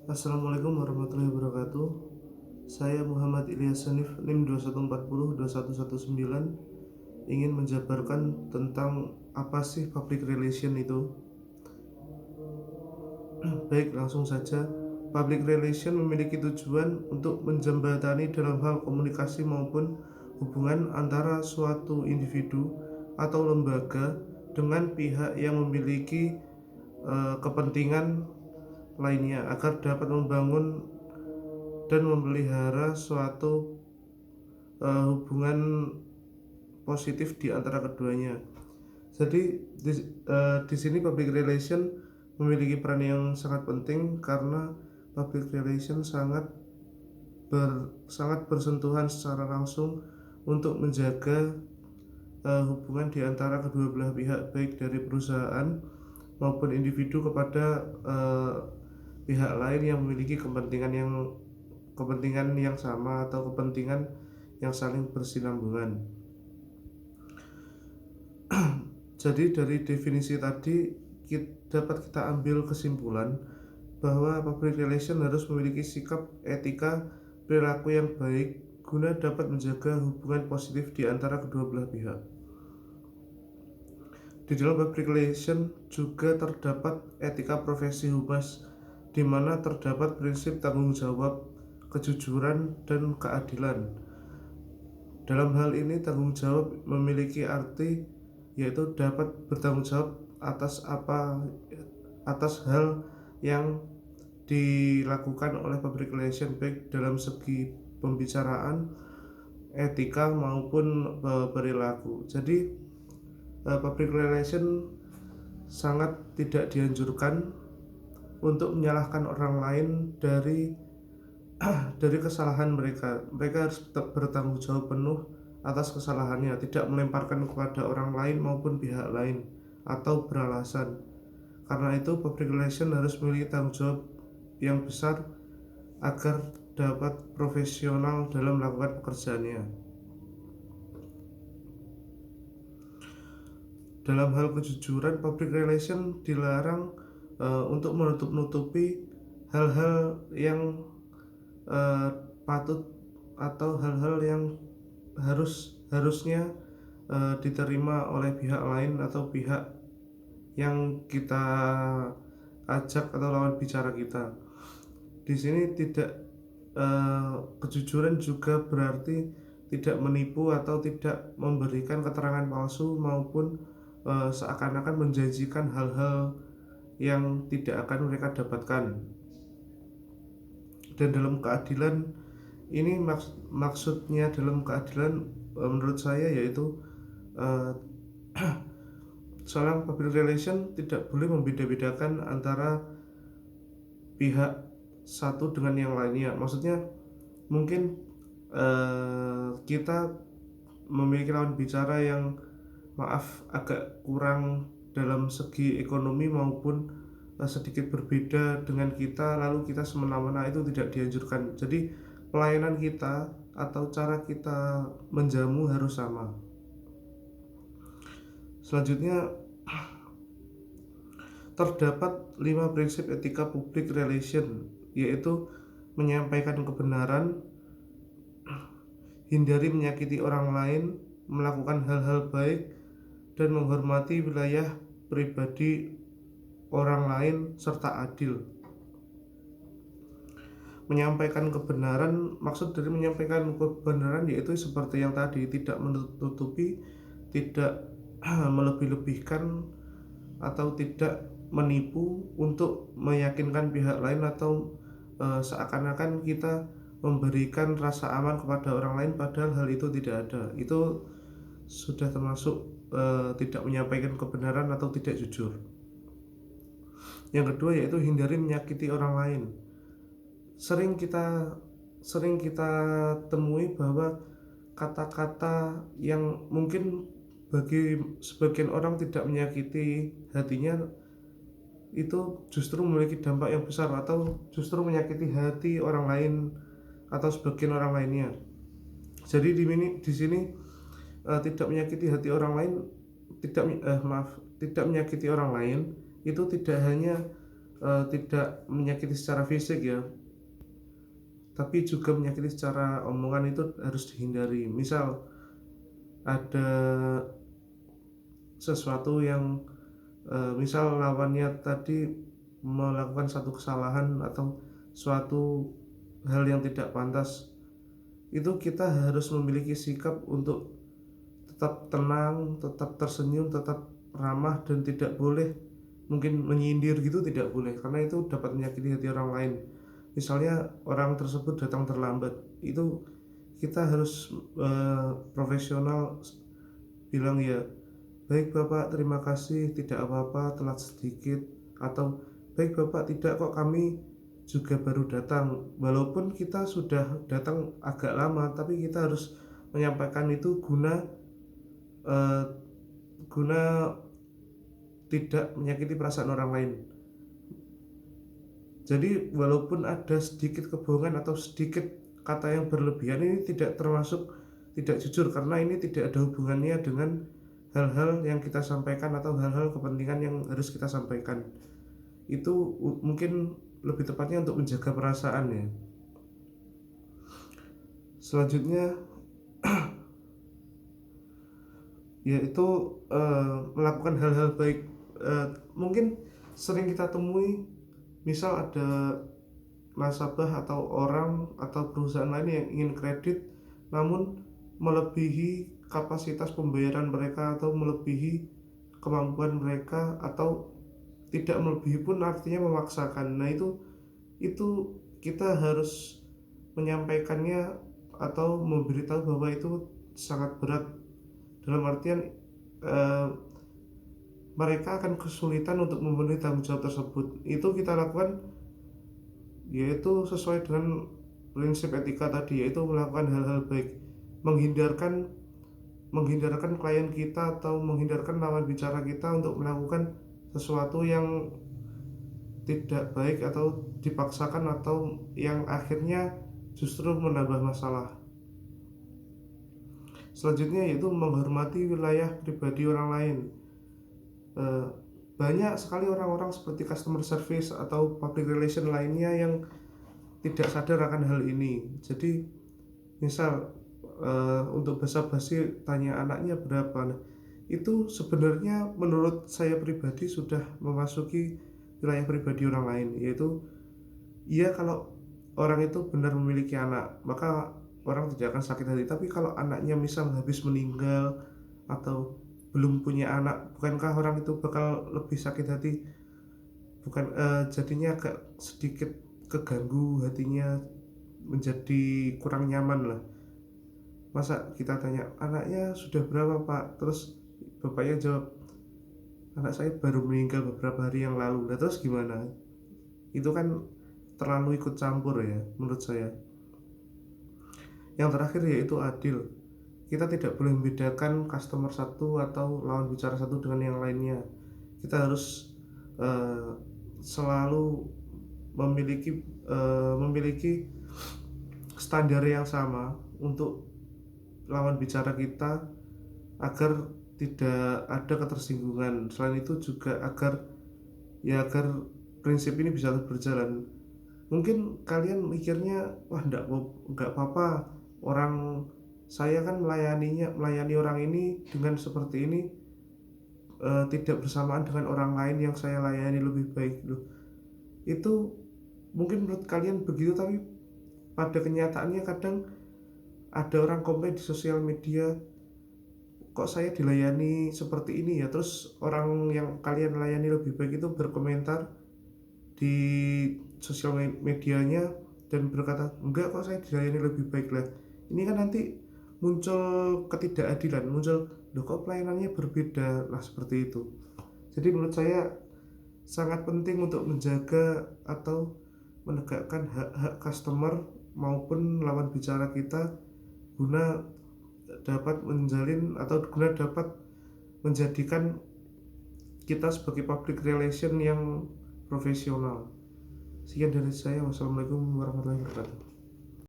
Assalamualaikum warahmatullahi wabarakatuh. Saya Muhammad Ilyas Hanif, NIM 2140 2119, ingin menjabarkan tentang apa sih public relation itu. Baik, langsung saja. Public relation memiliki tujuan untuk menjembatani dalam hal komunikasi maupun hubungan antara suatu individu atau lembaga dengan pihak yang memiliki kepentingan lainnya agar dapat membangun dan memelihara suatu hubungan positif di antara keduanya. Jadi di sini public relation memiliki peran yang sangat penting karena public relation sangat bersentuhan secara langsung untuk menjaga hubungan di antara kedua belah pihak, baik dari perusahaan maupun individu kepada pihak lain yang memiliki kepentingan yang sama atau kepentingan yang saling bersinambungan. Jadi dari definisi tadi dapat kita ambil kesimpulan bahwa public relation harus memiliki sikap, etika, perilaku yang baik guna dapat menjaga hubungan positif di antara kedua belah pihak. Di dalam public relation juga terdapat etika profesi humas, di mana terdapat prinsip tanggung jawab, kejujuran, dan keadilan. Dalam hal ini tanggung jawab memiliki arti yaitu dapat bertanggung jawab atas hal yang dilakukan oleh public relation, baik dalam segi pembicaraan, etika maupun perilaku. Jadi public relation sangat tidak dianjurkan untuk menyalahkan orang lain dari kesalahan mereka. Mereka harus tetap bertanggung jawab penuh atas kesalahannya, tidak melemparkan kepada orang lain maupun pihak lain atau beralasan. Karena itu public relation harus memiliki tanggung jawab yang besar agar dapat profesional dalam melakukan pekerjaannya. Dalam hal kejujuran, public relation dilarang untuk menutup-nutupi hal-hal yang patut atau hal-hal yang harusnya diterima oleh pihak lain atau pihak yang kita ajak atau lawan bicara kita. Di sini kejujuran juga berarti tidak menipu atau tidak memberikan keterangan palsu maupun seakan-akan menjanjikan hal-hal yang tidak akan mereka dapatkan. Dan dalam keadilan ini maksudnya dalam keadilan menurut saya yaitu seorang public relation tidak boleh membeda-bedakan antara pihak satu dengan yang lainnya. Maksudnya mungkin kita memiliki lawan bicara yang agak kurang dalam segi ekonomi maupun sedikit berbeda dengan kita, lalu kita semena-mena, itu tidak dianjurkan. Jadi pelayanan kita atau cara kita menjamu harus sama. Selanjutnya terdapat 5 prinsip etika public relation, yaitu menyampaikan kebenaran, hindari menyakiti orang lain, melakukan hal-hal baik, dan menghormati wilayah pribadi orang lain, serta adil. Menyampaikan kebenaran, maksud dari menyampaikan kebenaran yaitu seperti yang tadi, tidak menutupi, tidak melebih-lebihkan atau tidak menipu untuk meyakinkan pihak lain atau seakan-akan kita memberikan rasa aman kepada orang lain padahal hal itu tidak ada. Itu sudah termasuk tidak menyampaikan kebenaran atau tidak jujur. Yang kedua yaitu hindari menyakiti orang lain. Sering kita temui bahwa kata-kata yang mungkin bagi sebagian orang tidak menyakiti hatinya itu justru memiliki dampak yang besar atau justru menyakiti hati orang lain atau sebagian orang lainnya. Jadi di sini tidak menyakiti hati orang lain, tidak menyakiti orang lain itu tidak hanya tidak menyakiti secara fisik ya, tapi juga menyakiti secara omongan, itu harus dihindari. Misal ada sesuatu yang misal lawannya tadi melakukan satu kesalahan atau suatu hal yang tidak pantas, itu kita harus memiliki sikap untuk tetap tenang, tetap tersenyum, tetap ramah, dan tidak boleh mungkin menyindir gitu, tidak boleh, karena itu dapat menyakiti hati orang lain. Misalnya orang tersebut datang terlambat, itu kita harus profesional, bilang ya, baik Bapak, terima kasih, tidak apa-apa telat sedikit, atau baik Bapak, tidak kok, kami juga baru datang. Walaupun kita sudah datang agak lama, tapi kita harus menyampaikan itu eh, guna tidak menyakiti perasaan orang lain. Jadi walaupun ada sedikit kebohongan atau sedikit kata yang berlebihan, ini tidak termasuk tidak jujur, karena ini tidak ada hubungannya dengan hal-hal yang kita sampaikan atau hal-hal kepentingan yang harus kita sampaikan. Itu mungkin lebih tepatnya untuk menjaga perasaan ya. Selanjutnya yaitu melakukan hal-hal baik. Mungkin sering kita temui, misal ada nasabah atau orang atau perusahaan lain yang ingin kredit namun melebihi kapasitas pembayaran mereka atau melebihi kemampuan mereka, atau tidak melebihi pun artinya memaksakan. Nah, itu kita harus menyampaikannya atau memberitahu bahwa itu sangat berat, dalam artian mereka akan kesulitan untuk memenuhi tanggung jawab tersebut. Itu kita lakukan yaitu sesuai dengan prinsip etika tadi, yaitu melakukan hal-hal baik, menghindarkan klien kita atau menghindarkan lawan bicara kita untuk melakukan sesuatu yang tidak baik atau dipaksakan atau yang akhirnya justru menambah masalah. Selanjutnya yaitu menghormati wilayah pribadi orang lain. Banyak sekali orang-orang seperti customer service atau public relation lainnya yang tidak sadar akan hal ini. Jadi misal untuk basa-basi tanya anaknya berapa, nah, itu sebenarnya menurut saya pribadi sudah memasuki wilayah pribadi orang lain. Yaitu iya, kalau orang itu benar memiliki anak, maka orang tidak akan sakit hati. Tapi kalau anaknya misal habis meninggal atau belum punya anak, bukankah orang itu bakal lebih sakit hati? Bukan, jadinya agak sedikit keganggu hatinya, menjadi kurang nyaman lah. Masa kita tanya anaknya sudah berapa Pak, terus bapaknya jawab anak saya baru meninggal beberapa hari yang lalu. Nah, terus gimana? Itu kan terlalu ikut campur ya menurut saya. Yang terakhir yaitu adil. Kita tidak boleh membedakan customer satu atau lawan bicara satu dengan yang lainnya. Kita harus selalu memiliki standar yang sama untuk lawan bicara kita, agar tidak ada ketersinggungan. Selain itu juga agar prinsip ini bisa berjalan. Mungkin kalian mikirnya, wah enggak apa-apa, orang saya kan melayani orang ini dengan seperti ini, tidak bersamaan dengan orang lain yang saya layani lebih baik. Loh, itu mungkin menurut kalian begitu, tapi pada kenyataannya kadang ada orang komen di sosial media, kok saya dilayani seperti ini ya, terus orang yang kalian layani lebih baik itu berkomentar di sosial medianya dan berkata, enggak kok saya dilayani lebih baik. Lah, ini kan nanti muncul ketidakadilan, muncul loh kok pelayanannya berbeda lah, seperti itu. Jadi menurut saya sangat penting untuk menjaga atau menegakkan hak-hak customer maupun lawan bicara kita, guna dapat menjalin atau guna dapat menjadikan kita sebagai public relation yang profesional. Sekian dari saya. Wassalamualaikum warahmatullahi wabarakatuh.